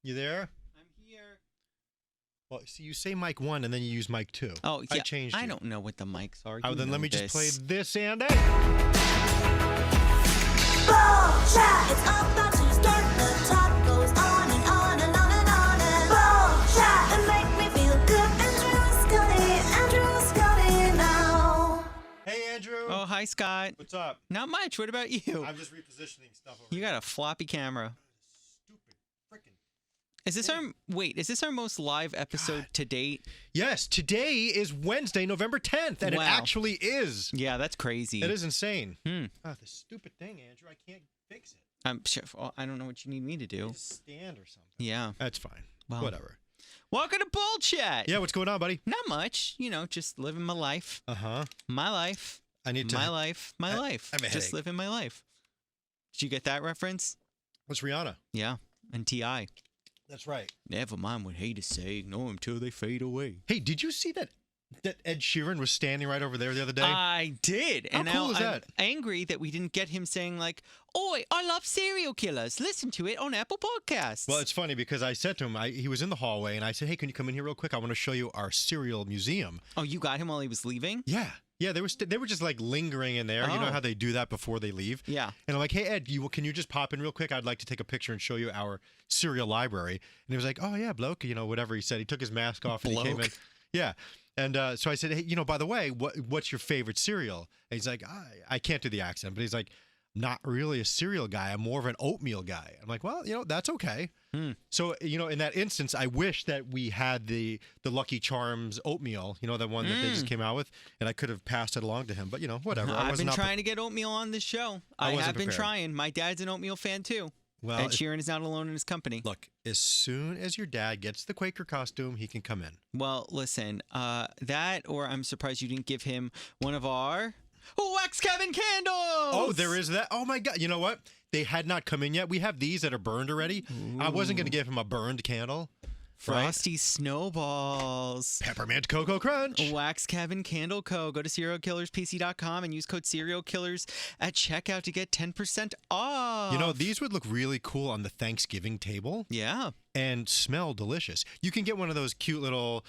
You there? I'm here. Well, see, you say mic 1 and then you use mic 2. Oh, yeah. I changed it. I don't know what the mics are. Oh, then let me just play this, Andy. Bull chat, it's about to start. The talk goes on and on and on and on. And bull chat, and make me feel good. Andrew Scotty now. Hey, Andrew. Oh, hi, Scott. What's up? Not much. What about you? I'm just repositioning stuff over You here. got a floppy camera. Stupid freaking. Is this our most live episode to date? Yes, today is Wednesday, November 10th, and Wow. it actually is. Yeah, that's crazy. It is insane. Hmm. Oh, this stupid thing, Andrew. I can't fix it. I'm sure. Well, I don't know what you need me to do. Just stand or something. Yeah. That's fine. Well. Whatever. Welcome to Bull Chat. Yeah, what's going on, buddy? Not much. You know, just living my life. Uh-huh. My life. I need to... My life. My life. I have a Just headache. living my life. Did you get that reference? What's Rihanna? Yeah. And T.I. That's right. Never mind what haters say. Ignore them till they fade away. Hey, did you see that Ed Sheeran was standing right over there the other day? I did. How and cool now is I'm that? angry that we didn't get him saying like, "Oi, I love serial killers. Listen to it on Apple Podcasts." Well, it's funny because I said to him, he was in the hallway, and I said, hey, can you come in here real quick? I want to show you our cereal museum. Oh, you got him while he was leaving? Yeah. Yeah, they were just like lingering in there. You know Oh. how they do that before they leave? Yeah. And I'm like, hey, Ed, can you just pop in real quick? I'd like to take a picture and show you our cereal library. And he was like, oh, yeah, bloke, whatever he said. He took his mask off and he came in. Bloke. Yeah. And so I said, hey, by the way, what's your favorite cereal? And he's like, I can't do the accent, but he's like, not really a cereal guy. I'm more of an oatmeal guy. I'm like, well, that's okay. So, in that instance, I wish that we had the Lucky Charms oatmeal, the one that they just came out with, and I could have passed it along to him. But, whatever. I've been trying to get oatmeal on this show. I wasn't have been prepared. trying. My dad's an oatmeal fan too. Well, Ed Sheeran is not alone in his company. Look, as soon as your dad gets the Quaker costume, he can come in. Well, listen, that or I'm surprised you didn't give him one of our wax cabin candles. Oh, there is that. Oh, my God. You know what? They had not come in yet. We have these that are burned already. I wasn't going to give him a burned candle. Frosty Snowballs. Peppermint Cocoa Crunch. Wax Cabin Candle Co. Go to serialkillerspc.com and use code serialkillers at checkout to get 10% off. These would look really cool on the Thanksgiving table. Yeah. And smell delicious. You can get one of those cute little,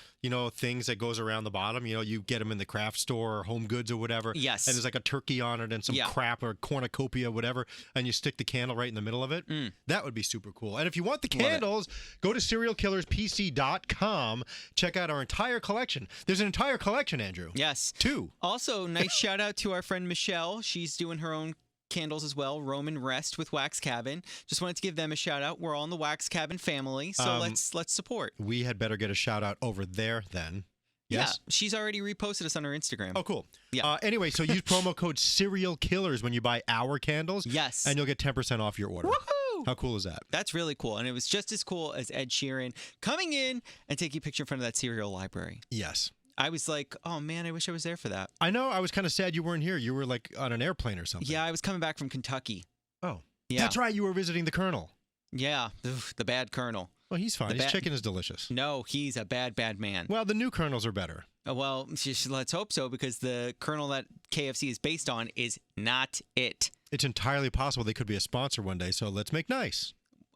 things that goes around the bottom. You get them in the craft store or Home Goods or whatever. Yes. And there's like a turkey on it and some crap or cornucopia, whatever. And you stick the candle right in the middle of it. That would be super cool. And if you want the candles, go to serialkillerspc.com. Check out our entire collection. There's an entire collection, Andrew. Yes. 2. Also, nice shout out to our friend Michelle. She's doing her own candles as well. Roman Rest with Wax Cabin. Just wanted to give them a shout out. We're all in the Wax Cabin family, so let's support. We had better get a shout out over there then. Yes? Yeah, she's already reposted us on her Instagram. Oh, cool. Yeah. Anyway, so use promo code Serial Killers when you buy our candles. Yes. And you'll get 10% off your order. Woohoo! How cool is that? That's really cool. And it was just as cool as Ed Sheeran coming in and taking a picture in front of that cereal library. Yes. I was like, oh man, I wish I was there for that. I know. I was kind of sad you weren't here. You were like on an airplane or something. Yeah, I was coming back from Kentucky. Oh. Yeah. That's right. You were visiting the Colonel. Yeah, the bad Colonel. Well, he's fine. His chicken is delicious. No, he's a bad, bad man. Well, the new Colonels are better. Well, let's hope so, because the Colonel that KFC is based on is not it. It's entirely possible they could be a sponsor one day, so let's make nice.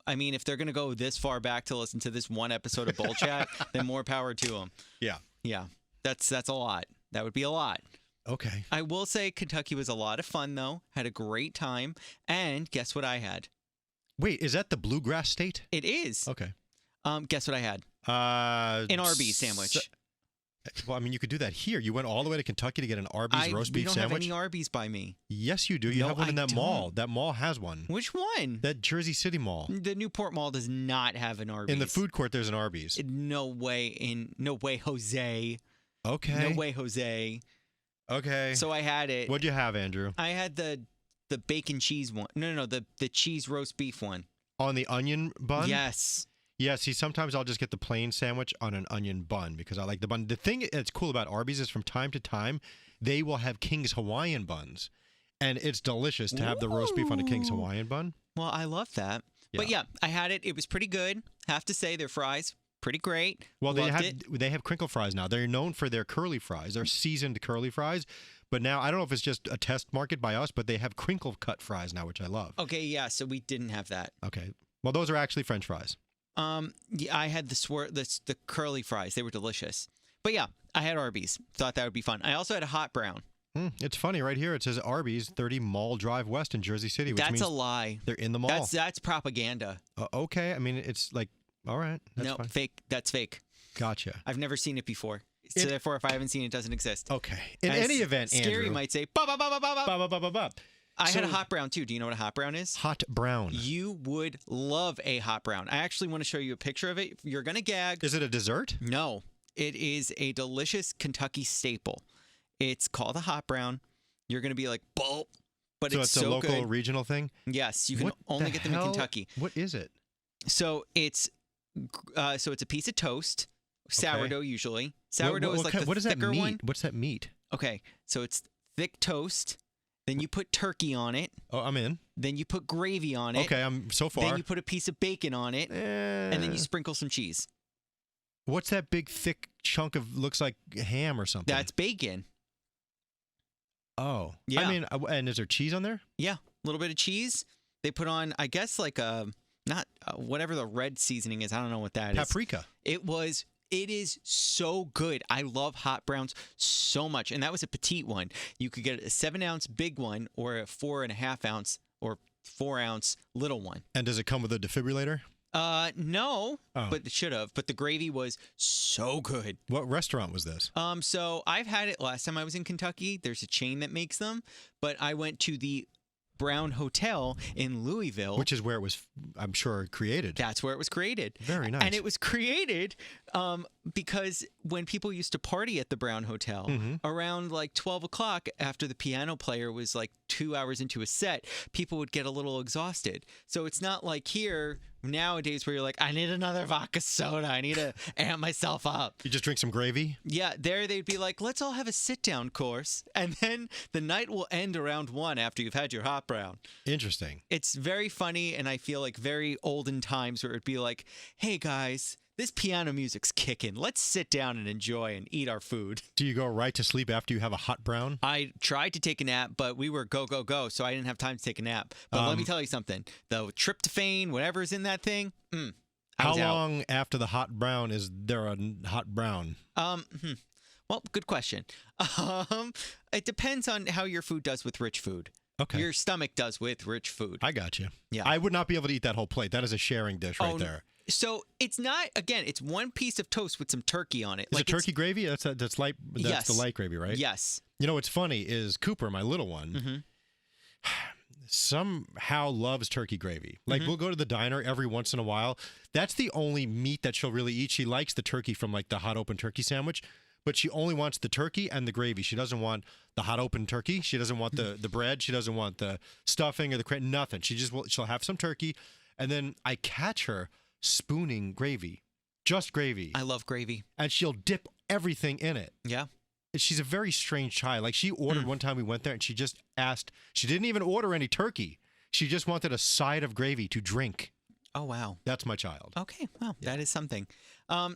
I mean, if they're going to go this far back to listen to this one episode of Bull Chat, then more power to them. Yeah. Yeah, that's a lot. That would be a lot. Okay. I will say Kentucky was a lot of fun, though. Had a great time. And guess what I had? Wait, is that the Bluegrass State? It is. Okay. Guess what I had? An Arby's sandwich. Well, I mean, you could do that here. You went all the way to Kentucky to get an Arby's roast beef We don't sandwich? have any Arby's by me. Yes, you do. You No, have one in I that mall. don't. That mall has one. Which one? That Jersey City Mall. The Newport Mall does not have an Arby's. In the food court, there's an Arby's. No way, Jose. Okay. No way, Jose. Okay. So I had it. What'd you have, Andrew? I had the bacon cheese one. No, the cheese roast beef one. On the onion bun? Yes. Yeah, see, sometimes I'll just get the plain sandwich on an onion bun because I like the bun. The thing that's cool about Arby's is from time to time, they will have King's Hawaiian buns. And it's delicious to have the roast beef on a King's Hawaiian bun. Well, I love that. Yeah. But yeah, I had it. It was pretty good. Have to say, their fries, pretty great. Well, Loved they have crinkle fries now. They're known for their curly fries. They're seasoned curly fries. But now, I don't know if it's just a test market by us, but they have crinkle cut fries now, which I love. Okay, yeah, so we didn't have that. Okay. Well, those are actually French fries. Yeah, I had the curly fries. They were delicious. But yeah, I had Arby's. Thought that would be fun. I also had a hot brown. It's funny right here. It says Arby's, 30 Mall Drive West in Jersey City, which That's means a lie. they're in the mall. That's propaganda. Okay. I mean, it's like, all right. That's No, fine. fake. That's fake. Gotcha. I've never seen it before. So therefore, if I haven't seen it, it doesn't exist. Okay. In As any event, Scary Andrew. might say, ba ba ba ba ba ba. Ba, ba, ba, ba, ba. I had a So- hot brown too. Do you know what a hot brown is? Hot brown. You would love a hot brown. I actually want to show you a picture of it. You're gonna gag. Is it a dessert? No, it is a delicious Kentucky staple. It's called a hot brown. You're gonna be like, "Bulk," but So it's it's a so local good. regional thing? Yes, you can What only the get them in hell? Kentucky. What is it? So it's a piece of toast, sourdough usually. Sourdough is like the what does that thicker meat? one. What's that meat? Okay, so it's thick toast. Then you put turkey on it. Oh, I'm in. Then you put gravy on it. Okay, I'm so far. Then you put a piece of bacon on it, and then you sprinkle some cheese. What's that big thick chunk of looks like ham or something? That's bacon. Oh. Yeah. I mean, and is there cheese on there? Yeah, a little bit of cheese. They put on, I guess, like not whatever the red seasoning is. I don't know what that is. Paprika. It is so good. I love hot browns so much. And that was a petite one. You could get a 7-ounce big one or a 4.5 ounce or 4-ounce little one. And does it come with a defibrillator? No, Oh. but it should have. But the gravy was so good. What restaurant was this? So I've had it last time I was in Kentucky. There's a chain that makes them, but I went to the Brown Hotel in Louisville. Which is where it was, I'm sure, created. That's where it was created. Very nice. And it was created because when people used to party at the Brown Hotel, around like 12 o'clock after the piano player was like 2 hours into a set, people would get a little exhausted. So it's not like here nowadays where you're like, I need another vodka soda. I need to amp myself up. You just drink some gravy? Yeah, there they'd be like, let's all have a sit-down course. And then the night will end around 1 after you've had your hot brown. Interesting. It's very funny, and I feel like very olden times where it'd be like, hey guys, this piano music's kicking. Let's sit down and enjoy and eat our food. Do you go right to sleep after you have a hot brown? I tried to take a nap, but we were go, go, go, so I didn't have time to take a nap. But let me tell you something. The tryptophan, whatever's in that thing, I How was out. long after the hot brown is there a hot brown? Well, good question. It depends on how your food does with rich food. Okay. Your stomach does with rich food. I got you. Yeah. I would not be able to eat that whole plate. That is a sharing dish right there. So it's not, again, it's one piece of toast with some turkey on it. Is like it turkey gravy? That's light. That's Yes. the light gravy, right? Yes. You know what's funny is Cooper, my little one, somehow loves turkey gravy. Like we'll go to the diner every once in a while. That's the only meat that she'll really eat. She likes the turkey from like the hot open turkey sandwich, but she only wants the turkey and the gravy. She doesn't want the hot open turkey. She doesn't want the bread. She doesn't want the stuffing or the nothing. She'll have some turkey, and then I catch her spooning gravy, just gravy, I love gravy. and she'll dip everything in it. Yeah. She's a very strange child. Like she ordered one time we went there and she just asked, she didn't even order any turkey. She just wanted a side of gravy to drink. Oh, wow. That's my child. Okay. Well, that is something.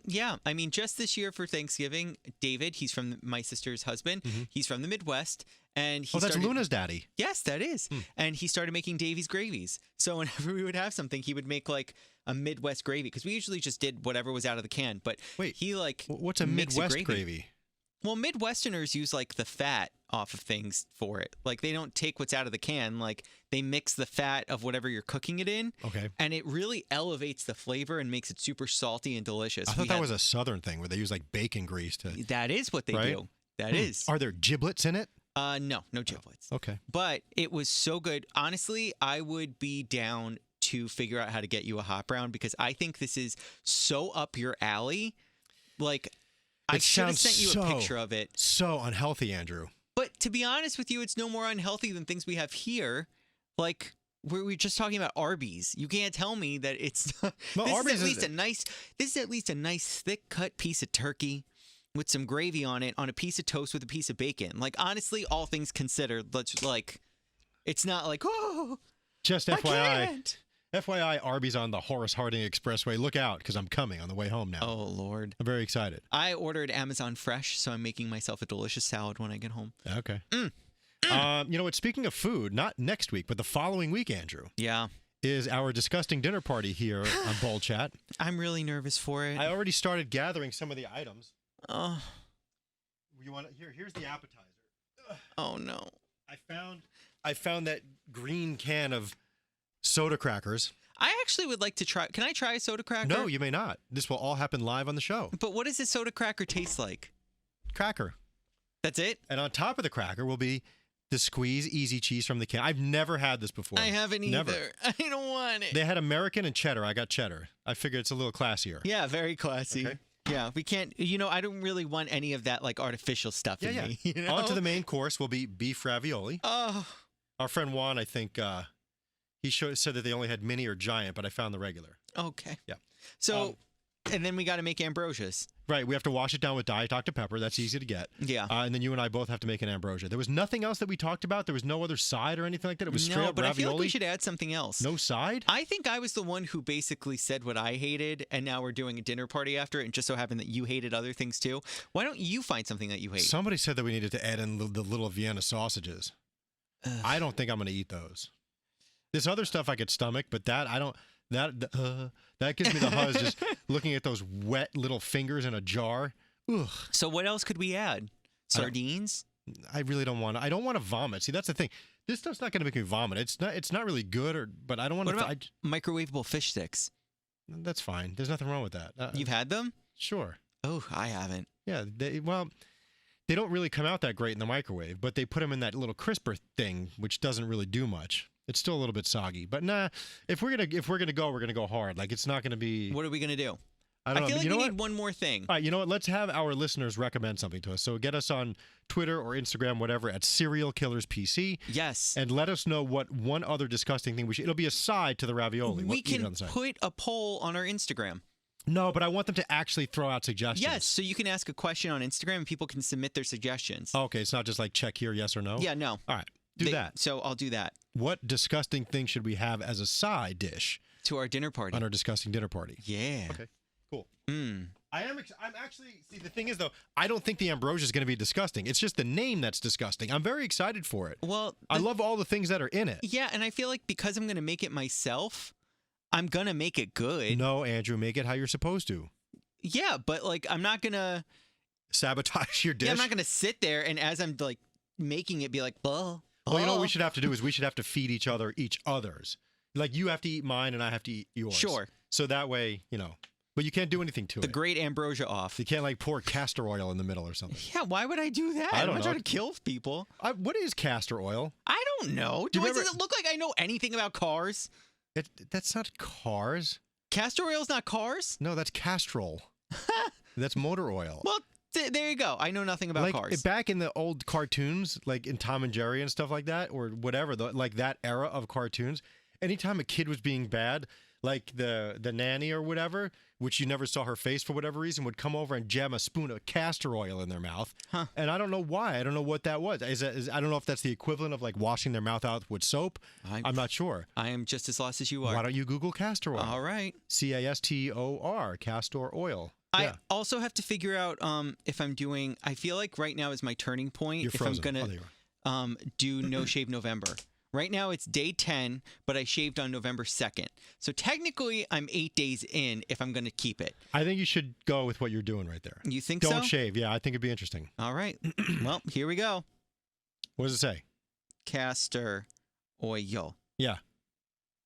Yeah. I mean, just this year for Thanksgiving, David, he's from my sister's husband. He's from the Midwest. And he Oh, that's started, Luna's daddy. Yes, that is. And he started making Davy's gravies. So whenever we would have something, he would make like a Midwest gravy because we usually just did whatever was out of the can. But Wait, he like What's a makes Midwest gravy? Well, Midwesterners use like the fat off of things for it. Like they don't take what's out of the can. Like they mix the fat of whatever you're cooking it in. Okay. And it really elevates the flavor and makes it super salty and delicious. I thought that was a Southern thing where they use like bacon grease to. That is what they Right? do. That is. Are there giblets in it? No giblets. Okay. But it was so good. Honestly, I would be down to figure out how to get you a hot brown because I think this is so up your alley. Like, I It should have sounds sent you so- a picture of it. So unhealthy, Andrew. But to be honest with you, it's no more unhealthy than things we have here. Like, we're just talking about Arby's. You can't tell me that it's No, Arby's this is at least a nice thick cut piece of turkey with some gravy on it on a piece of toast with a piece of bacon. Like, honestly, all things considered, it's not like, oh, Just I FYI. can't. FYI, Arby's on the Horace Harding Expressway. Look out, because I'm coming on the way home now. Oh, Lord. I'm very excited. I ordered Amazon Fresh, so I'm making myself a delicious salad when I get home. Okay. You know what? Speaking of food, not next week, but the following week, Andrew, Yeah. is our disgusting dinner party here on Bowl Chat. I'm really nervous for it. I already started gathering some of the items. Oh. You want here's the appetizer. Oh no. I found that green can of soda crackers. I actually would like to try. Can I try a soda cracker? No, you may not. This will all happen live on the show. But what does a soda cracker taste like? Cracker. That's it? And on top of the cracker will be the Squeeze Easy Cheese from the can. I've never had this before. I haven't Never. either. I don't want it. They had American and cheddar. I got cheddar. I figured it's a little classier. Yeah, very classy. Okay. Yeah, we can't. I don't really want any of that like artificial stuff in me. You know? On to the main course will be beef ravioli. Oh. Our friend Juan, I think, he said that they only had mini or giant, but I found the regular. Okay. Yeah. So, and then we got to make ambrosias. Right. We have to wash it down with Diet Dr. Pepper. That's easy to get. Yeah. And then you and I both have to make an ambrosia. There was nothing else that we talked about. There was no other side or anything like that. It was straight No, up but ravioli. I feel like we should add something else. No side? I think I was the one who basically said what I hated, and now we're doing a dinner party after it, and just so happened that you hated other things too. Why don't you find something that you hate? Somebody said that we needed to add in the little Vienna sausages. Ugh. I don't think I'm going to eat those. This other stuff I could stomach, but that I don't. That gives me the huzz just looking at those wet little fingers in a jar. Ugh. So what else could we add? Sardines? I really don't want to. I don't want to vomit. See, that's the thing. This stuff's not going to make me vomit. It's not really good, but I don't want What to. about microwavable fish sticks? That's fine. There's nothing wrong with that. You've had them? Sure. Oh, I haven't. Yeah. They don't really come out that great in the microwave, but they put them in that little crisper thing, which doesn't really do much. It's still a little bit soggy, but nah. If we're gonna go hard. Like it's not gonna be. What are we gonna do? I don't know. feel like You know we what? need one more thing. All right, you know what? Let's have our listeners recommend something to us. So get us on Twitter or Instagram, whatever, at Serial Killers PC, Yes. and let us know what one other disgusting thing we should. It'll be a side to the ravioli. We We'll eat it can on the side. put a poll on our Instagram. No, but I want them to actually throw out suggestions. Yes, so you can ask a question on Instagram and people can submit their suggestions. Okay, it's not just like check here, yes or no. Yeah, no. All right, do that. So I'll do that What disgusting thing should we have as a side dish to our dinner party. on our disgusting dinner party? Yeah. Okay, cool. Mm. I'm actually, see, the thing is, though, I don't think the ambrosia is going to be disgusting. It's just the name that's disgusting. I'm very excited for it. Well, I love all the things that are in it. Yeah, and I feel like because I'm going to make it myself, I'm going to make it good. No, Andrew, make it how you're supposed to. Yeah, but like I'm not going to Sabotage your dish. Yeah, I'm not going to sit there and as I'm like making it be like, "Well, Well, you know what we should have to do is we should have to feed each other's. Like you have to eat mine and I have to eat yours. Sure. So that way, but you can't do anything to the it. great ambrosia off." You can't like pour castor oil in the middle or something. Yeah, why would I do that? I don't I'm not know. trying to kill people. What is castor oil? I don't know. Do you Does remember- it look like I know anything about cars? That's not cars. Castor oil's not cars? No, that's castrol. That's motor oil. Well, there you go. I know nothing about like cars. back in the old cartoons, like in Tom and Jerry and stuff like that, or whatever, like that era of cartoons, anytime a kid was being bad, like the nanny or whatever, which you never saw her face for whatever reason, would come over and jam a spoon of castor oil in their mouth. Huh. And I don't know why. I don't know what that was. I don't know if that's the equivalent of like washing their mouth out with soap. I'm not sure. I am just as lost as you are. Why don't you Google castor oil? All right. CASTOR, castor oil. I Yeah. also have to figure out if I'm doing. I feel like right now is my turning point. You're if frozen. I'm gonna there you are. do No Shave November. Right now it's day 10, but I shaved on November 2nd. So technically I'm 8 days in if I'm gonna keep it. I think you should go with what you're doing right there. You think so? Don't shave. Yeah, I think it'd be interesting. All right. Well, here we go. What does it say? Castor oil. Yeah.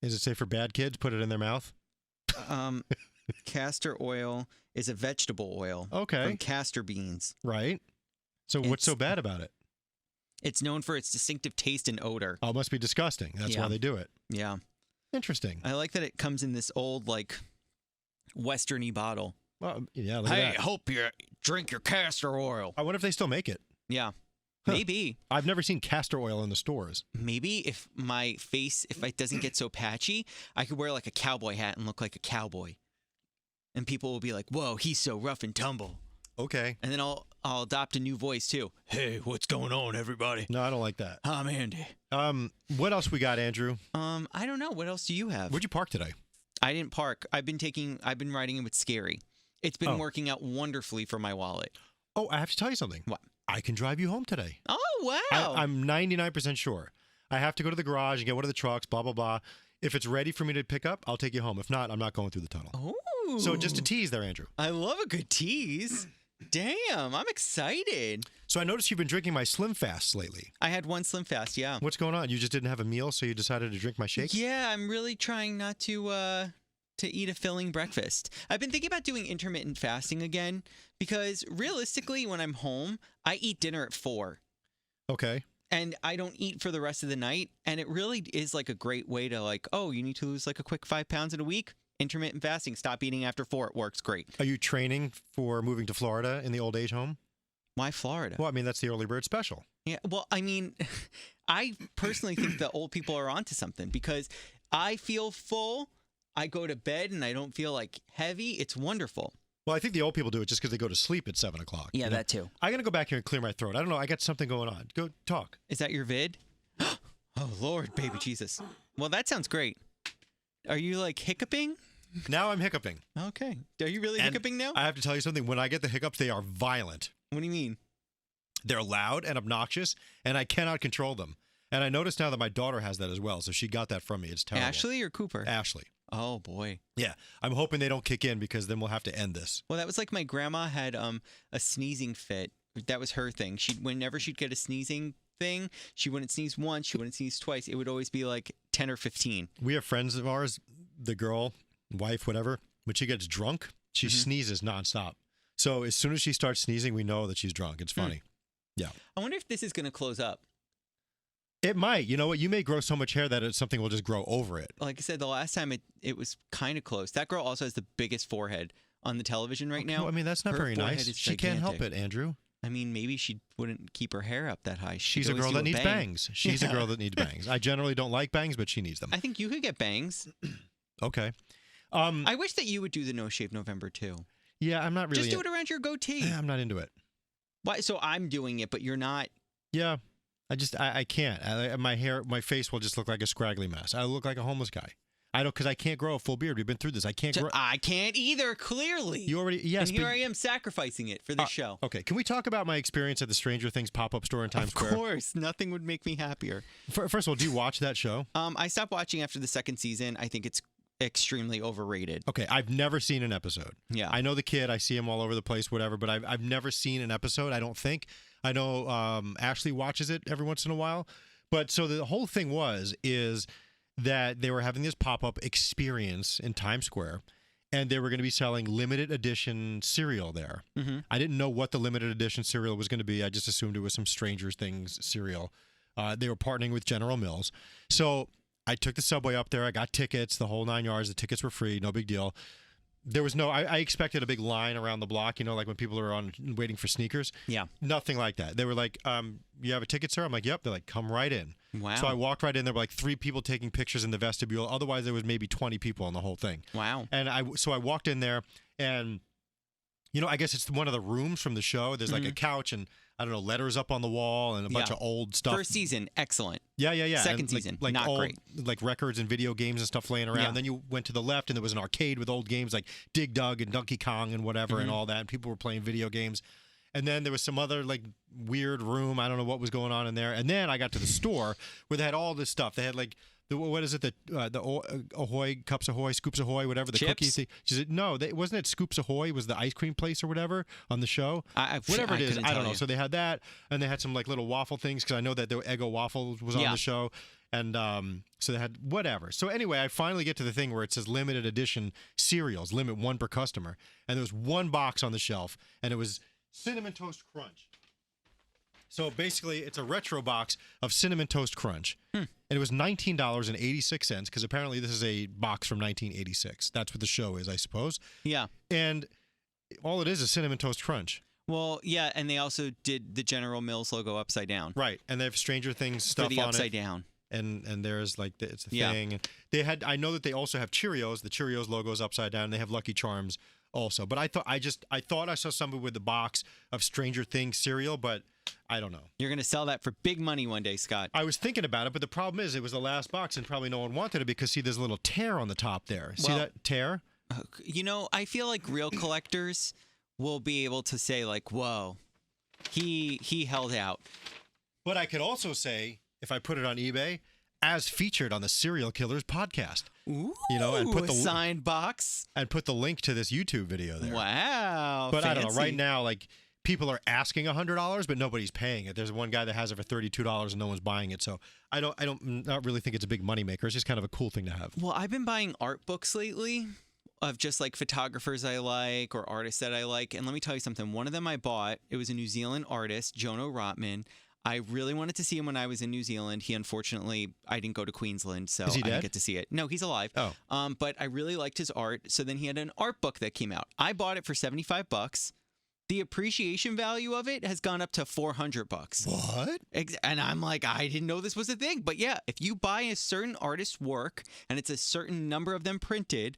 Does it say for bad kids? Put it in their mouth? Castor oil is a vegetable oil Okay. from castor beans. Right. So what's so bad about it? It's known for its distinctive taste and odor. Oh, it must be disgusting. That's Yeah. why they do it. Yeah. Interesting. I like that it comes in this old, like, westerny bottle. Well, yeah, look at that. hope you drink your castor oil. I wonder if they still make it. Yeah. Huh. Maybe. I've never seen castor oil in the stores. Maybe if my face, if it doesn't get so patchy, I could wear like a cowboy hat and look like a cowboy. And people will be like, whoa, he's so rough and tumble. Okay. And then I'll adopt a new voice too. Hey, what's going on, everybody? No, I don't like that. I'm Andy. What else we got, Andrew? I don't know. What else do you have? Where'd you park today? I didn't park. I've been riding in with Scary. It's been working out wonderfully for my wallet. Oh, I have to tell you something. What? I can drive you home today. Oh, wow. I'm 99% sure. I have to go to the garage and get one of the trucks, blah, blah, blah. If it's ready for me to pick up, I'll take you home. If not, I'm not going through the tunnel. Oh. So just a tease there, Andrew. I love a good tease. Damn, I'm excited. So I noticed you've been drinking my Slim Fasts lately. I had one Slim Fast, yeah. What's going on? You just didn't have a meal, so you decided to drink my shake? Yeah, I'm really trying not to eat a filling breakfast. I've been thinking about doing intermittent fasting again because realistically, when I'm home, I eat dinner at 4. Okay. And I don't eat for the rest of the night. And it really is like a great way to like, oh, you need to lose like a quick 5 pounds in a week? Intermittent fasting. Stop eating after 4. It works great. Are you training for moving to Florida in the old age home? Why Florida? Well, I mean, that's the early bird special. Yeah. Well, I mean, I personally think the old people are onto something because I feel full. I go to bed and I don't feel like heavy. It's wonderful. Well, I think the old people do it just because they go to sleep at 7 o'clock. Yeah, that too. I'm going to go back here and clear my throat. I don't know. I got something going on. Go talk. Is that your vid? Oh, Lord, baby Jesus. Well, that sounds great. Are you like hiccuping? Now I'm hiccuping. Okay. Are you really And hiccuping now? I have to tell you something. When I get the hiccups, they are violent. What do you mean? They're loud and obnoxious, and I cannot control them. And I notice now that my daughter has that as well, so she got that from me. It's terrible. Ashley or Cooper? Ashley. Oh, boy. Yeah. I'm hoping they don't kick in because then we'll have to end this. Well, that was like my grandma had a sneezing fit. That was her thing. Whenever she'd get a sneezing thing, she wouldn't sneeze once, she wouldn't sneeze twice. It would always be like 10 or 15. We have friends of ours, the girl, wife, whatever, when she gets drunk, she sneezes nonstop. So as soon as she starts sneezing, we know that she's drunk. It's funny. Yeah. I wonder if this is going to close up. It might. You know what? You may grow so much hair that something will just grow over it. Like I said, the last time it was kind of close. That girl also has the biggest forehead on the television right now. Well, I mean, that's not Her very forehead nice. is She can't help gigantic. it, Andrew. I mean, maybe she wouldn't keep her hair up that high. She's She'd a always girl do that needs bang. bangs. She's a girl that needs bangs. I generally don't like bangs, but she needs them. I think you could get bangs. Okay. I wish that you would do the No Shave November too. Yeah, I'm not really. Just do it around your goatee. I'm not into it. Why? So I'm doing it, but you're not. Yeah. I can't. My face will just look like a scraggly mess. I look like a homeless guy. I don't, because I can't grow a full beard. We've been through this. I can't grow. I can't either. Clearly. You already, yes. And here but- I am sacrificing it for this show. Okay, can we talk about my experience at the Stranger Things pop-up store in Times Square? Of course, nothing would make me happier. First of all, do you watch that show? I stopped watching after the second season. I think it's extremely overrated. Okay, I've never seen an episode. Yeah. I know the kid. I see him all over the place, whatever, but I've never seen an episode, I don't think. I know Ashley watches it every once in a while. But so the whole thing is that they were having this pop-up experience in Times Square, and they were going to be selling limited edition cereal there. Mm-hmm. I didn't know what the limited edition cereal was going to be. I just assumed it was some Stranger Things cereal. They were partnering with General Mills. So I took the subway up there. I got tickets, the whole 9 yards. The tickets were free, no big deal. There was no, I expected a big line around the block, like when people are waiting for sneakers. Yeah. Nothing like that. They were like, you have a ticket, sir? I'm like, yep. They're like, come right in. Wow. So I walked right in. There were like 3 people taking pictures in the vestibule. Otherwise, there was maybe 20 people on the whole thing. Wow. And I walked in there, and I guess it's one of the rooms from the show. There's like a couch and I don't know, letters up on the wall and a bunch of old stuff. First season, excellent. Yeah. Second And season, like not old, great. Like records and video games and stuff laying around. Yeah. Then you went to the left, and there was an arcade with old games like Dig Dug and Donkey Kong and whatever and all that. And people were playing video games. And then there was some other like weird room. I don't know what was going on in there. And then I got to the store where they had all this stuff. They had like what is it? The Ahoy, Cups Ahoy, Scoops Ahoy, whatever the Chips? cookie thing. She said, no, wasn't it Scoops Ahoy? Was the ice cream place or whatever on the show? Whatever it is, couldn't I don't tell know. you. So they had that, and they had some like little waffle things because I know that the Eggo waffle was on Yeah. the show. And so they had whatever. So anyway, I finally get to the thing where it says limited edition cereals, limit 1 per customer. And there was 1 box on the shelf, and it was Cinnamon Toast Crunch. So basically, it's a retro box of Cinnamon Toast Crunch. And it was $19.86 because apparently this is a box from 1986. That's what the show is, I suppose. Yeah. And all it is Cinnamon Toast Crunch. Well, yeah, and they also did the General Mills logo upside down. Right. And they have Stranger Things For stuff the on upside it. down. And there's like it's a Yeah. thing. And they had. I know that they also have Cheerios. The Cheerios logo is upside down. And they have Lucky Charms also. But I thought I saw somebody with the box of Stranger Things cereal, but I don't know. You're going to sell that for big money one day, Scott. I was thinking about it, but the problem is it was the last box, and probably no one wanted it because see, there's a little tear on the top there. See Well- that tear? I feel like real collectors will be able to say like, whoa, he held out. But I could also say, if I put it on eBay, as featured on the Serial Killers podcast. Ooh, And put the signed box. And put the link to this YouTube video there. Wow. But fancy. I don't know. Right now, like, people are asking $100, but nobody's paying it. There's one guy that has it for $32 and no one's buying it. So I not really think it's a big moneymaker. It's just kind of a cool thing to have. Well, I've been buying art books lately of just like photographers I like or artists that I like. And let me tell you something. One of them I bought, it was a New Zealand artist, Jono Rotman. I really wanted to see him when I was in New Zealand. He unfortunately, I didn't go to Queensland, so Is he I didn't dead? get to see it. No, he's alive. Oh. But I really liked his art. So then he had an art book that came out. I bought it for $75. The appreciation value of it has gone up to $400. What? And I'm like, I didn't know this was a thing. But yeah, if you buy a certain artist's work and it's a certain number of them printed,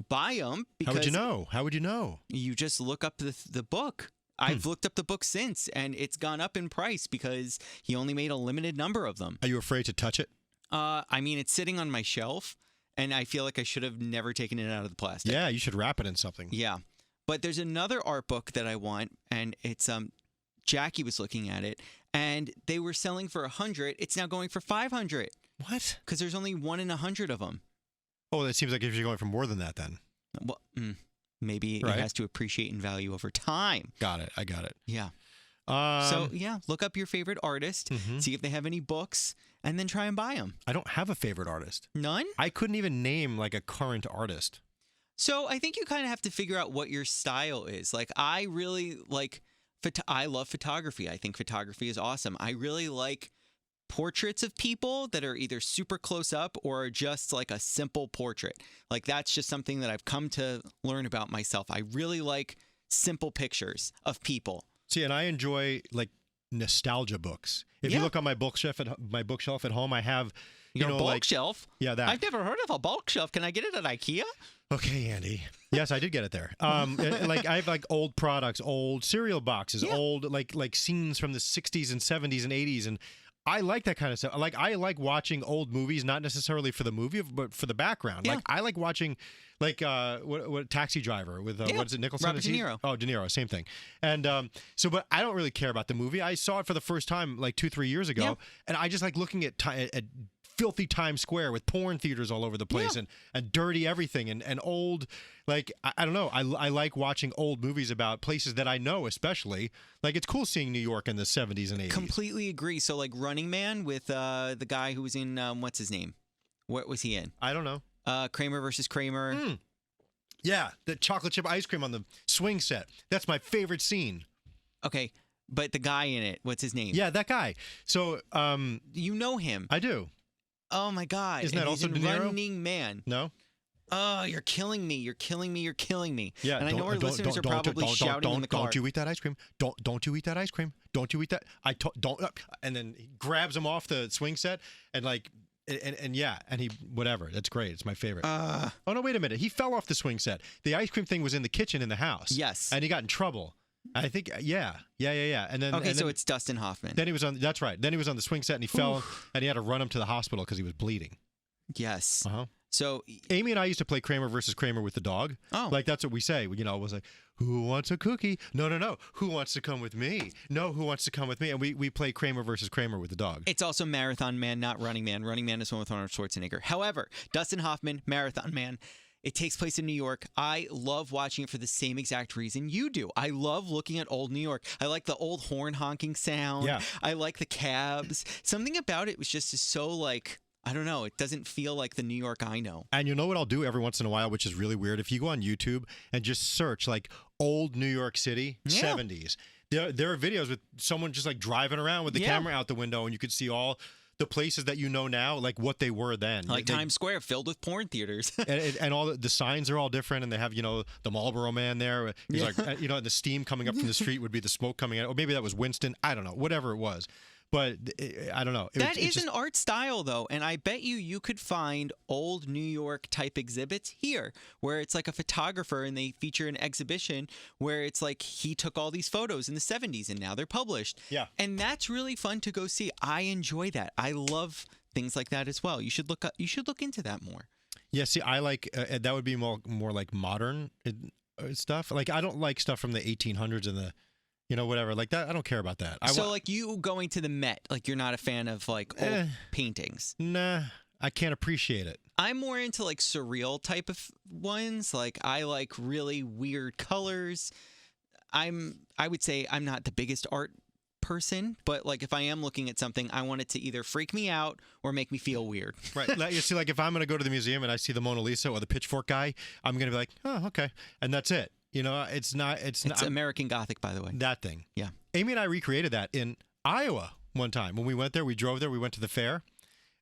buy them. How would you know? How would you know? You just look up the book. I've looked up the book since, and it's gone up in price because he only made a limited number of them. Are you afraid to touch it? I mean, it's sitting on my shelf, and I feel like I should have never taken it out of the plastic. Yeah, you should wrap it in something. Yeah. But there's another art book that I want, and it's Jackie was looking at it, and they were selling for $100. It's now going for $500 What? because there's only 1 in 100 of them. Oh, it seems like if you're going for more than that, then. Well, maybe Right. it has to appreciate in value over time. Got it. I got it. Yeah. So yeah, look up your favorite artist, see if they have any books, and then try and buy them. I don't have a favorite artist. None? I couldn't even name like a current artist. So I think you kind of have to figure out what your style is. Like I really like, I love photography. I think photography is awesome. I really like portraits of people that are either super close up or just like a simple portrait. Like that's just something that I've come to learn about myself. I really like simple pictures of people. See, and I enjoy like nostalgia books. If Yeah. you look on my bookshelf at home, I have Your bulk like shelf? yeah, that. I've never heard of a bulk shelf. Can I get it at IKEA? Okay, Andy. Yes, I did get it there. Like I have like old products, old cereal boxes, Yeah. old like scenes from the 60s and 70s and 80s, and I like that kind of stuff. Like I like watching old movies, not necessarily for the movie, but for the background. Yeah. Like I like watching like what Taxi Driver with Yeah. what is it, Nicholson? Robert Is De he- Niro. Oh, De Niro, same thing. And but I don't really care about the movie. I saw it for the first time like 2-3 years ago, Yeah. and I just like looking at filthy Times Square with porn theaters all over the place Yeah. and dirty everything and old, like I don't know, I like watching old movies about places that I know, especially like it's cool seeing New York in the 70s and 80s. Completely agree. So like Running Man with the guy who was in what's his name? What was he in? I don't know. Kramer versus Kramer. Yeah, the chocolate chip ice cream on the swing set. That's my favorite scene. Okay, but the guy in it, what's his name? Yeah, that guy. So You know him. I do. Oh my God. Isn't And that he's also in De Niro? Running Man. No. Oh, you're killing me. You're killing me. You're killing me. Yeah, And I know our listeners are probably shouting in the car. Don't you eat that ice cream? Don't you eat that ice cream? Don't you eat that? Don't. And then he grabs him off the swing set and like. And yeah, and he whatever. That's great. It's my favorite. Oh no, wait a minute. He fell off the swing set. The ice cream thing was in the kitchen in the house. Yes. And he got in trouble. I think yeah. And then Okay, and so then, it's Dustin Hoffman. then he was on. That's right. Then he was on the swing set and he fell and he had to run him to the hospital because he was bleeding. Yes. Uh huh. So Amy and I used to play Kramer versus Kramer with the dog. Oh. Like that's what we say. It was like, who wants a cookie? No. Who wants to come with me? No, who wants to come with me? And we play Kramer versus Kramer with the dog. it's also Marathon Man, not Running Man. Running Man is one with Arnold Schwarzenegger. However, Dustin Hoffman, Marathon Man. It takes place in New York. I love watching it for the same exact reason you do. I love looking at old New York. I like the old horn honking sound. Yeah. I like the cabs. Something about it was just so like, I don't know. It doesn't feel like the New York I know. And you know what I'll do every once in a while, which is really weird? If you go on YouTube and just search like old New York City, Yeah. 70s, there are videos with someone just like driving around with the Yeah. camera out the window and you could see all the places that you know now, like what they were then. Like They- Times Square filled with porn theaters. and all the signs are all different, and they have the Marlboro Man there. He's like and the steam coming up from the street would be the smoke coming out, or maybe that was Winston. I don't know, whatever it was, but I don't know. That is an art style, though, and I bet you could find old New York type exhibits here, where it's like a photographer and they feature an exhibition where it's like he took all these photos in the 70s and now they're published. Yeah. And that's really fun to go see. I enjoy that. I love things like that as well. You should look into that more. Yeah, see, I like that would be more like modern stuff. Like I don't like stuff from the 1800s and the whatever like that. I don't care about that. So like you going to the Met, like you're not a fan of like old paintings. Nah, I can't appreciate it. I'm more into like surreal type of ones. Like I like really weird colors. I would say I'm not the biggest art person, but like if I am looking at something, I want it to either freak me out or make me feel weird. Right. Like, you see, like if I'm going to go to the museum and I see the Mona Lisa or the Pitchfork guy, I'm going to be like, oh, okay. And that's it. It's not. It's not American Gothic, by the way. that thing. Yeah. Amy and I recreated that in Iowa one time. When we went there, we drove there, we went to the fair.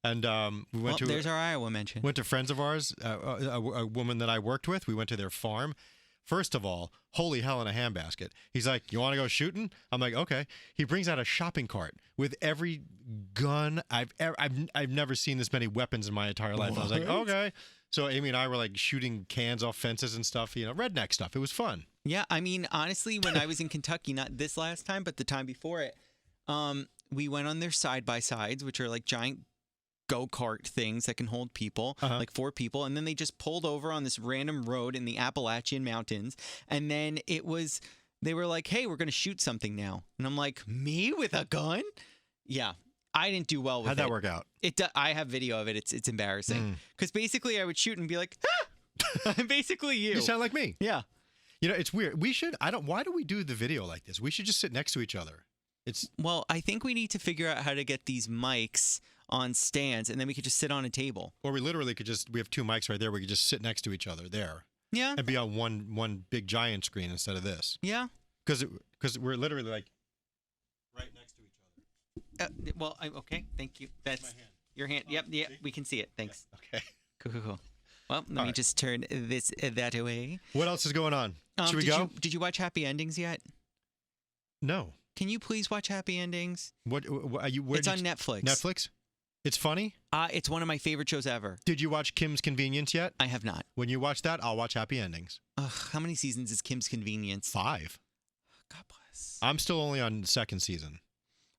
And we went there's our Iowa mention. Went to friends of ours, a woman that I worked with. We went to their farm. First of all, holy hell in a handbasket. He's like, you want to go shooting? I'm like, okay. He brings out a shopping cart with every gun. I've never seen this many weapons in my entire life. I was like, okay. So Amy and I were like shooting cans off fences and stuff, redneck stuff. It was fun. Yeah, I mean, honestly, when I was in Kentucky, not this last time, but the time before it, we went on their side-by-sides, which are like giant go-kart things that can hold people, like 4 people, and then they just pulled over on this random road in the Appalachian Mountains, and then they were like, hey, we're going to shoot something now. And I'm like, me with a gun? Yeah. I didn't do well with it. How'd that work out? I have video of it. It's embarrassing. Because basically I would shoot and be like, ah! I'm basically you. You sound like me. Yeah. It's weird. Why do we do the video like this? We should just sit next to each other. Well, I think we need to figure out how to get these mics on stands, and then we could just sit on a table. Or we literally we have 2 mics right there. We could just sit next to each other there. Yeah. And be on one big giant screen instead of this. Yeah. Because we're literally like right next to each other. Okay. Thank you. That's my hand. your hand. Yep. We can see it. Thanks. Yeah, okay. Cool. Well, let me just turn that away. What else is going on? Should we go? Did you watch Happy Endings yet? No. Can you please watch Happy Endings? What are you? It's on Netflix. Netflix? It's funny? It's one of my favorite shows ever. Did you watch Kim's Convenience yet? I have not. When you watch that, I'll watch Happy Endings. How many seasons is Kim's Convenience? 5. God bless. I'm still only on the 2nd season.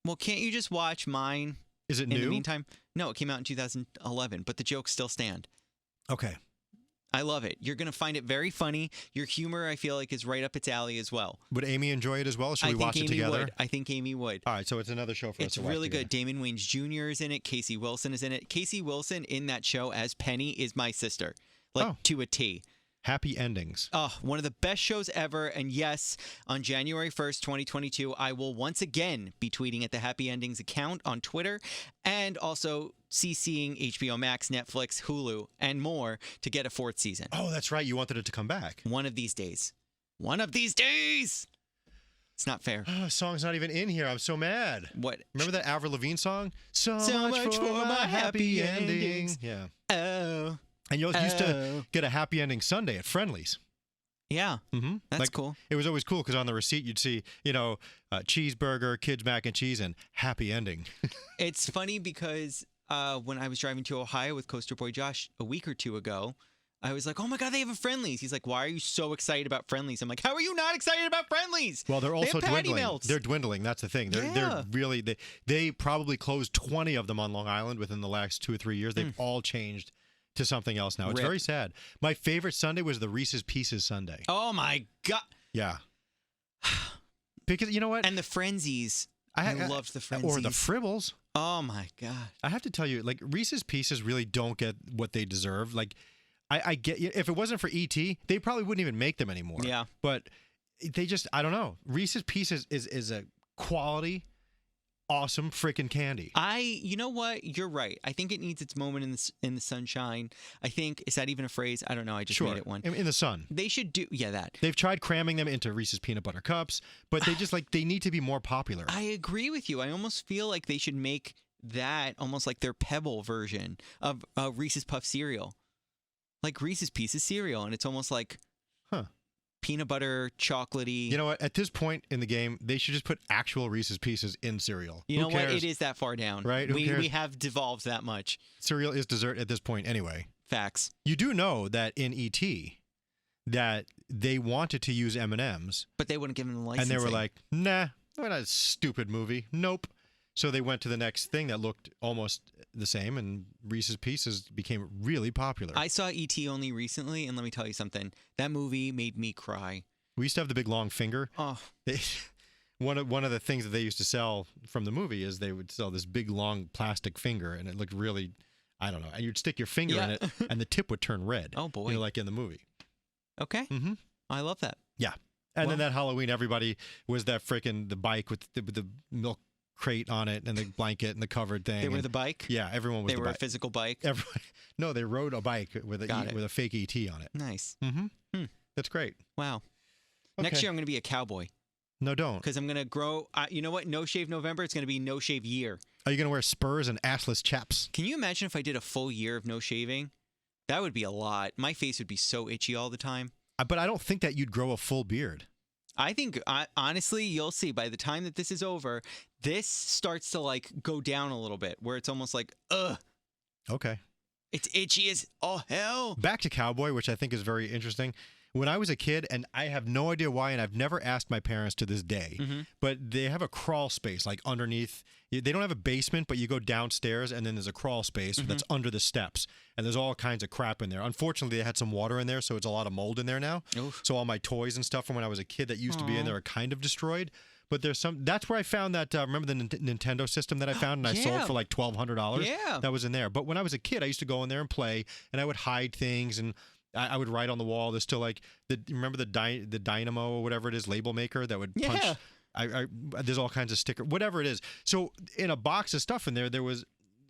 Well, can't you just watch mine? Is it new? In the meantime? No, it came out in 2011, but the jokes still stand. Okay. I love it. You're going to find it very funny. Your humor, I feel like, is right up its alley as well. Would Amy enjoy it as well? Should we watch it together? I think Amy would. All right, so it's another show for us It's to watch really together. good. Damon Wayans Jr. is in it. Casey Wilson is in it. Casey Wilson in that show as Penny is my sister, to a T. Happy Endings. Oh, one of the best shows ever. And yes, on January 1st, 2022, I will once again be tweeting at the Happy Endings account on Twitter and also CCing HBO Max, Netflix, Hulu, and more to get a 4th season. Oh, that's right. You wanted it to come back. One of these days. One of these days! It's not fair. Oh, song's not even in here. I'm so mad. What? Remember that Avril Lavigne song? So much for my happy endings. Yeah. Oh. And you used to get a happy ending Sunday at Friendly's. Yeah. Mm-hmm. That's cool. It was always cool because on the receipt you'd see, cheeseburger, kids mac and cheese, and happy ending. It's funny because when I was driving to Ohio with Coaster Boy Josh a week or 2 ago, I was like, oh my God, they have a Friendly's. He's like, why are you so excited about Friendly's? I'm like, how are you not excited about Friendly's? Well, they're also they have patty dwindling. melts. They're dwindling. That's the thing. They're really, they probably closed 20 of them on Long Island within the last 2 or 3 years. They've all changed to something else now. It's Rip. very sad. My favorite Sunday was the Reese's Pieces Sunday. Oh my God. Yeah. Because you know what? And the Frenzies. I loved the Frenzies. Or the Fribbles. Oh my God. I have to tell you, like, Reese's Pieces really don't get what they deserve. Like, I get, if it wasn't for E.T., they probably wouldn't even make them anymore. Yeah. But they just, I don't know. Reese's Pieces is a quality, awesome freaking candy. You know what? You're right. I think it needs its moment in the sunshine. I think, is that even a phrase? I don't know. I just made it one. In the sun. They should do, that. They've tried cramming them into Reese's peanut butter cups, but they just they need to be more popular. I agree with you. I almost feel like they should make that almost like their Pebble version of Reese's Puff cereal. Like Reese's Pieces cereal, and it's almost like peanut butter, chocolatey. You know what? At this point in the game, they should just put actual Reese's Pieces in cereal. You know what? It is that far down. Right? Who cares? We have devolved that much. Cereal is dessert at this point anyway. Facts. You do know that in E.T., that they wanted to use M&Ms. But they wouldn't give them the licensing. And they were like, nah, we're not a stupid movie. Nope. So they went to the next thing that looked almost the same, and Reese's Pieces became really popular. I saw E.T. only recently, and let me tell you something. That movie made me cry. We used to have the big long finger. Oh. one of the things that they used to sell from the movie is they would sell this big long plastic finger, and it looked really, I don't know. And you'd stick your finger in it, and the tip would turn red. Oh boy! Like in the movie. Okay. Mm-hmm. I love that. Yeah. And then that Halloween, everybody was that the bike with the milk crate on it and the blanket and the covered thing. They were the bike? Yeah, everyone was They the were bike. a physical bike? No, they rode a bike with a fake ET on it. Nice. Mm-hmm. That's great. Wow. Okay. Next year I'm going to be a cowboy. No, don't. Because I'm going to grow. You know what? No Shave November. It's going to be No Shave Year. Are you going to wear spurs and assless chaps? Can you imagine if I did a full year of no shaving? That would be a lot. My face would be so itchy all the time. But I don't think that you'd grow a full beard. I think, honestly, you'll see by the time that this is over, this starts to like go down a little bit where it's almost like, ugh. Okay. It's itchy as all hell. Back to cowboy, which I think is very interesting. When I was a kid, and I have no idea why, and I've never asked my parents to this day, but they have a crawl space like underneath. They don't have a basement, but you go downstairs, and then there's a crawl space that's under the steps, and there's all kinds of crap in there. Unfortunately, they had some water in there, so it's a lot of mold in there now. Oof. So all my toys and stuff from when I was a kid that used to be in there are kind of destroyed. But there's some. That's where I found that. Remember the Nintendo system that I found and I sold for like $1,200? Yeah, that was in there. But when I was a kid, I used to go in there and play, and I would hide things and. I would write on the wall. There's still like remember the Dynamo or whatever it is, label maker that would punch. There's all kinds of sticker, whatever it is. So in a box of stuff in there was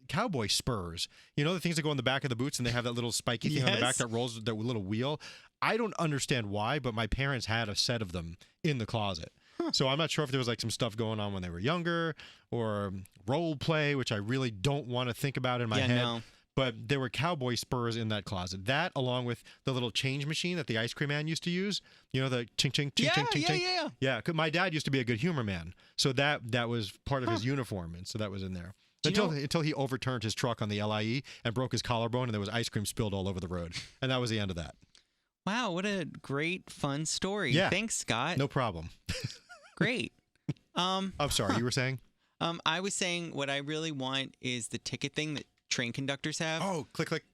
cowboy spurs. You know the things that go on the back of the boots and they have that little spiky thing on the back that rolls that little wheel. I don't understand why, but my parents had a set of them in the closet. So I'm not sure if there was like some stuff going on when they were younger or role play, which I really don't want to think about in my head. No. But there were cowboy spurs in that closet. That, along with the little change machine that the ice cream man used to use. You know, the ching, ching, ching, ching, ching, ching. Yeah, 'cause my dad used to be a good humor man. So that was part of his uniform, and so that was in there. Until he overturned his truck on the LIE and broke his collarbone, and there was ice cream spilled all over the road. And that was the end of that. Wow, what a great, fun story. Yeah. Thanks, Scott. No problem. Great. I'm sorry, you were saying? I was saying what I really want is the ticket thing that train conductors have. Oh, click, click.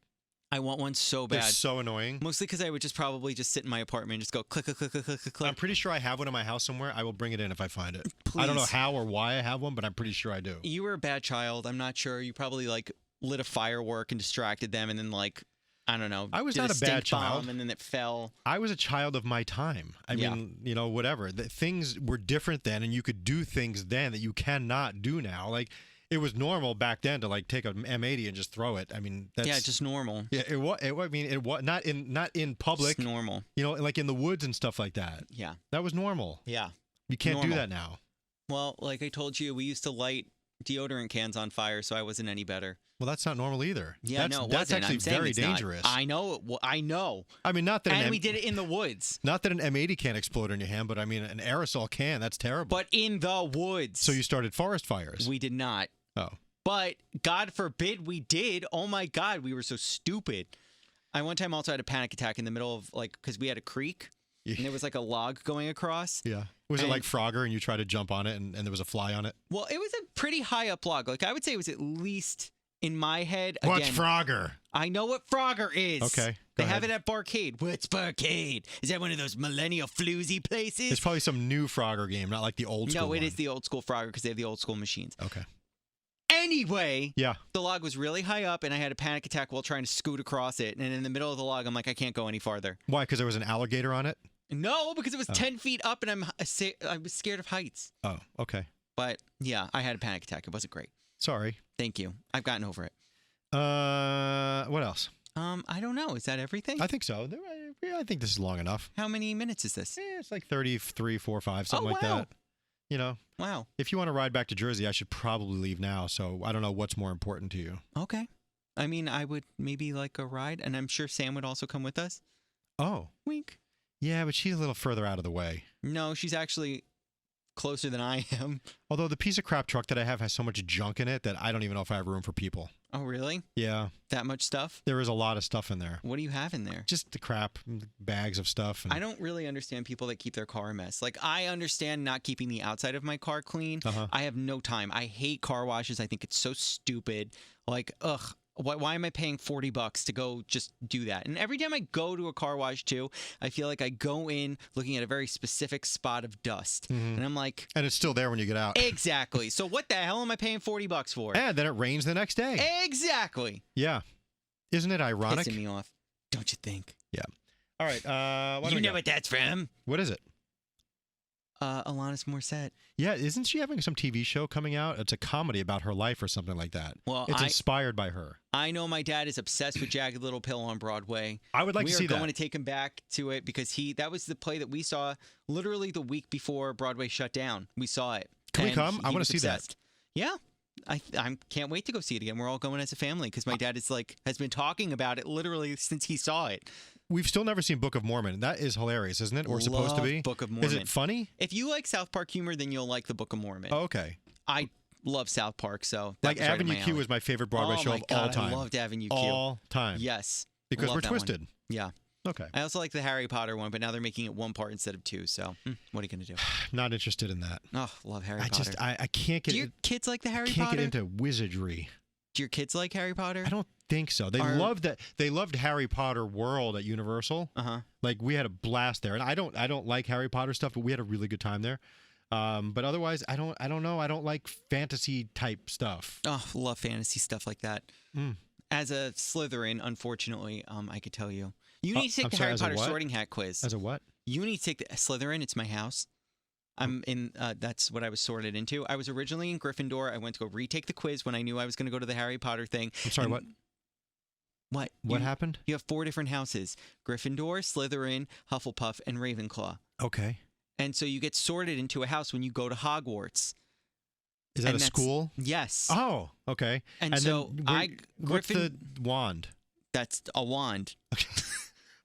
I want one so bad. They're so annoying. Mostly because I would probably just sit in my apartment and just go click, click, click, click, click, click. I'm pretty sure I have one in my house somewhere. I will bring it in if I find it. Please. I don't know how or why I have one, but I'm pretty sure I do. You were a bad child. I'm not sure. You probably like lit a firework and distracted them, and then like I don't know. I was not a bad child, and then it fell. I was a child of my time. I mean, you know, whatever. Things were different then, and you could do things then that you cannot do now. Like. It was normal back then to like take a M80 and just throw it. I mean, that's just normal. Yeah, it was. I mean, it was not in public. Just normal. You know, like in the woods and stuff like that. Yeah, that was normal. Yeah, you can't do that now. Well, like I told you, we used to light deodorant cans on fire, so I wasn't any better. Well, that's not normal either. Yeah, that's actually very dangerous. I know. I know. I mean, not that. We did it in the woods. Not that an M80 can't explode in your hand, but I mean, an aerosol can. That's terrible. But in the woods. So you started forest fires. We did not. Oh. But God forbid we did. Oh my God, we were so stupid. I one time also had a panic attack in the middle of like because we had a creek and there was like a log going across. Yeah. Was it like Frogger and you tried to jump on it and there was a fly on it? Well, it was a pretty high up log. Like I would say it was at least in my head. What's Frogger? I know what Frogger is. Okay. They have it at Barcade. What's Barcade? Is that one of those millennial floozy places? It's probably some new Frogger game, not like the old school. No, it is the old school Frogger because they have the old school machines. Okay. Anyway, the log was really high up, and I had a panic attack while trying to scoot across it. And in the middle of the log, I'm like, I can't go any farther. Why? Because there was an alligator on it? No, because it was 10 feet up, and I was scared of heights. Oh, okay. But yeah, I had a panic attack. It wasn't great. Sorry. Thank you. I've gotten over it. What else? I don't know. Is that everything? I think so. I think this is long enough. How many minutes is this? It's like 33, 4, 5, something like that. You know, wow. If you want to ride back to Jersey, I should probably leave now. So I don't know what's more important to you. Okay. I mean, I would maybe like a ride, and I'm sure Sam would also come with us. Oh. Wink. Yeah, but she's a little further out of the way. No, she's actually closer than I am. Although the piece of crap truck that I have has so much junk in it that I don't even know if I have room for people. Oh, really? Yeah. That much stuff? There is a lot of stuff in there. What do you have in there? Just the crap, bags of stuff. And... I don't really understand people that keep their car a mess. Like, I understand not keeping the outside of my car clean. I have no time. I hate car washes. I think it's so stupid. Like, ugh. Why am I paying $40 to go just do that? And every time I go to a car wash too, I feel like I go in looking at a very specific spot of dust, and I'm like, And it's still there when you get out. exactly. So what the hell am I paying $40 for? And then it rains the next day. Exactly. Yeah. Isn't it ironic? Pissing me off. Don't you think? Yeah. All right. What do You we know got? what that's from? What is it? Alanis Morissette. Yeah, isn't she having some TV show coming out? It's a comedy about her life or something like that. Well, it's inspired by her. I know my dad is obsessed with Jagged Little Pill on Broadway. I would like to see We are that. going to take him back to it because that was the play that we saw literally the week before Broadway shut down. We saw it. Can we And come? he I wanna was see that. obsessed. Yeah. I can't wait to go see it again. We're all going as a family because my dad has been talking about it literally since he saw it. We've still never seen Book of Mormon. That is hilarious, isn't it? Or supposed to Love be? Book of Is Mormon. it funny? If you like South Park humor, then you'll like the Book of Mormon. Oh, okay. I love South Park, so that Like was right up Avenue my Q alley. was my favorite Broadway Oh show my of God, all time. I loved Avenue Q. All time. Yes. Because Love we're that one. twisted. Yeah. Okay. I also like the Harry Potter one, but now they're making it one part instead of two. So what are you going to do? Not interested in that. Oh, love Harry I Potter. just I can't get Do your kids like the Harry can't Potter? get into wizardry. Do your kids like Harry Potter? I don't think so. They loved Harry Potter World at Universal. Uh-huh. Like we had a blast there. And I don't like Harry Potter stuff, but we had a really good time there. But otherwise I don't know. I don't like fantasy type stuff. Oh, love fantasy stuff like that. As a Slytherin, unfortunately, I could tell you. You need to take I'm the sorry, Harry as a Potter what? sorting hat quiz. As a what? You need to take the Slytherin. It's my house. I'm in. That's what I was sorted into. I was originally in Gryffindor. I went to go retake the quiz when I knew I was going to go to the Harry Potter thing. I'm sorry, And- what? What? What happened? You have 4 different houses: Gryffindor, Slytherin, Hufflepuff, and Ravenclaw. Okay. And so you get sorted into a house when you go to Hogwarts. Is that And a that's- school? Yes. Oh, okay. And so what's the wand? That's a wand.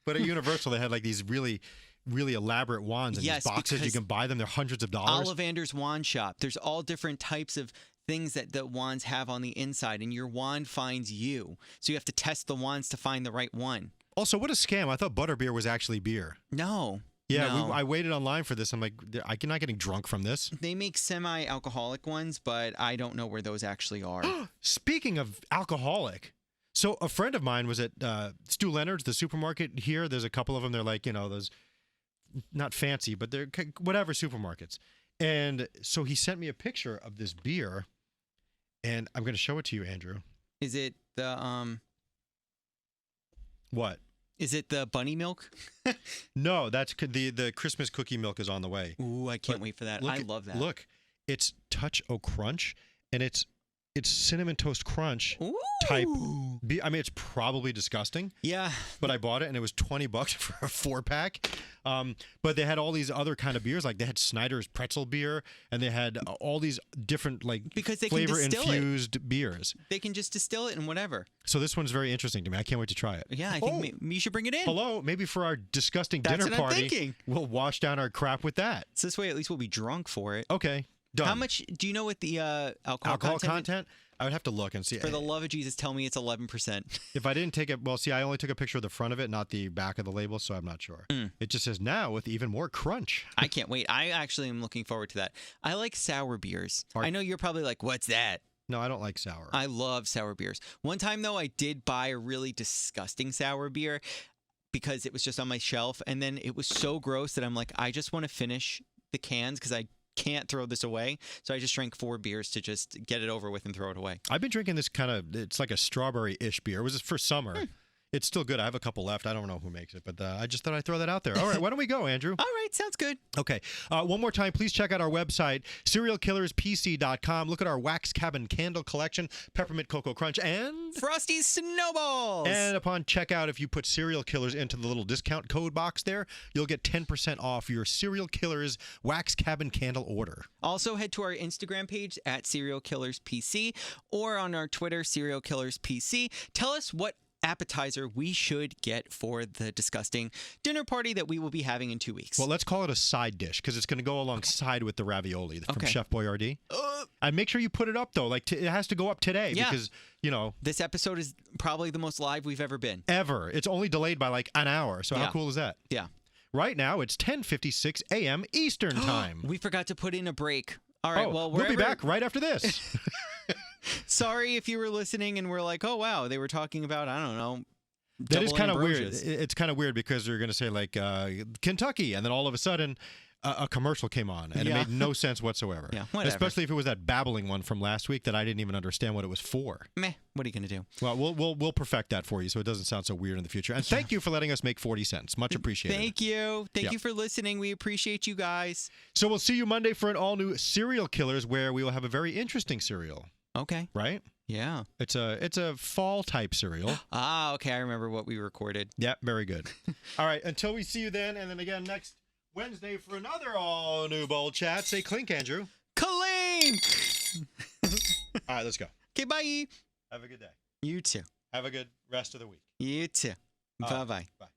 But at Universal, they had like these really, really elaborate wands in Yes, these boxes. You because can buy them. They're hundreds of dollars. Ollivander's Wand Shop. There's all different types of things that the wands have on the inside, and your wand finds you. So you have to test the wands to find the right one. Also, what a scam. I thought butterbeer was actually beer. No. Yeah, no. I waited online for this. I'm like, I'm not getting drunk from this. They make semi-alcoholic ones, but I don't know where those actually are. Speaking of alcoholic, so a friend of mine was at Stu Leonard's, the supermarket here. There's a couple of them. They're like, those not fancy, but they're whatever supermarkets. And so he sent me a picture of this beer, and I'm going to show it to you, Andrew. Is it the What? Is it the bunny milk? No, that's the Christmas cookie milk is on the way. Ooh, I can't But wait for that. Look I at- love that. Look, it's Touch O Crunch, and it's Cinnamon Toast Crunch Ooh. type. I mean, it's probably disgusting, Yeah. but I bought it and it was $20 for a 4-pack. But they had all these other kind of beers, like they had Snyder's pretzel beer, and they had all these different Because they can flavor distill it. infused beers. They can just distill it and whatever. So this one's very interesting to me. I can't wait to try it. Yeah, I think you should bring it in. Hello, maybe for our disgusting That's dinner what I'm party, thinking. we'll wash down our crap with that. So this way, at least we'll be drunk for it. Okay, done. How much do you know what the alcohol alcohol content? content? I would have to look and see. For the love of Jesus, tell me it's 11%. If I didn't take it, well, see, I only took a picture of the front of it, not the back of the label, so I'm not sure. It just says now with even more crunch. I can't wait. I actually am looking forward to that. I like sour beers. I know you're probably like, what's that? No, I don't like sour. I love sour beers. One time, though, I did buy a really disgusting sour beer because it was just on my shelf. And then it was so gross that I'm like, I just want to finish the cans because I can't throw this away. So I just drank 4 beers to just get it over with and throw it away. I've been drinking this it's like a strawberry-ish beer. It was for summer. It's still good. I have a couple left. I don't know who makes it, but I just thought I'd throw that out there. All right, why don't we go, Andrew? All right, sounds good. Okay. One more time, please check out our website, serialkillerspc.com. Look at our Wax Cabin Candle Collection, Peppermint Cocoa Crunch, and... Frosty Snowballs. And upon checkout, if you put Serial Killers into the little discount code box there, you'll get 10% off your Serial Killers Wax Cabin Candle order. Also, head to our Instagram page at Serial Killers PC or on our Twitter, Serial Killers PC. Tell us what appetizer we should get for the disgusting dinner party that we will be having in 2 weeks. Well, let's call it a side dish because it's going to go alongside with the ravioli from Okay. Chef Boyardee. And make sure you put it up, though. Like it has to go up today Yeah. because, This episode is probably the most live we've ever been. ever. It's only delayed by like an hour. So Yeah. how cool is that? Yeah. Right now, it's 10:56 a.m. Eastern Time. We forgot to put in a break. All right, well, we'll be wherever- back right after this. So sorry if you were listening and were like, oh, wow, they were talking about, I don't know. That is double kind of weird. Ambrosias. It's kind of weird because you're going to say like Kentucky, and then all of a sudden a commercial came on, and it made no sense whatsoever. Yeah, whatever. Especially if it was that babbling one from last week that I didn't even understand what it was for. Meh, what are you going to do? Well, we'll perfect that for you so it doesn't sound so weird in the future. And thank you for letting us make 40 cents. Much appreciated. Thank you. Thank you for listening. We appreciate you guys. So we'll see you Monday for an all-new Serial Killers, where we will have a very interesting cereal. Okay. Right? Yeah. It's a fall type cereal. Ah, okay. I remember what we recorded. Yeah, very good. All right, until we see you then, and then again next Wednesday for another all new bowl chat. Say clink, Andrew. Clink! All right, let's go. Okay, bye. Have a good day. You too. Have a good rest of the week. You too. Bye-bye. Bye.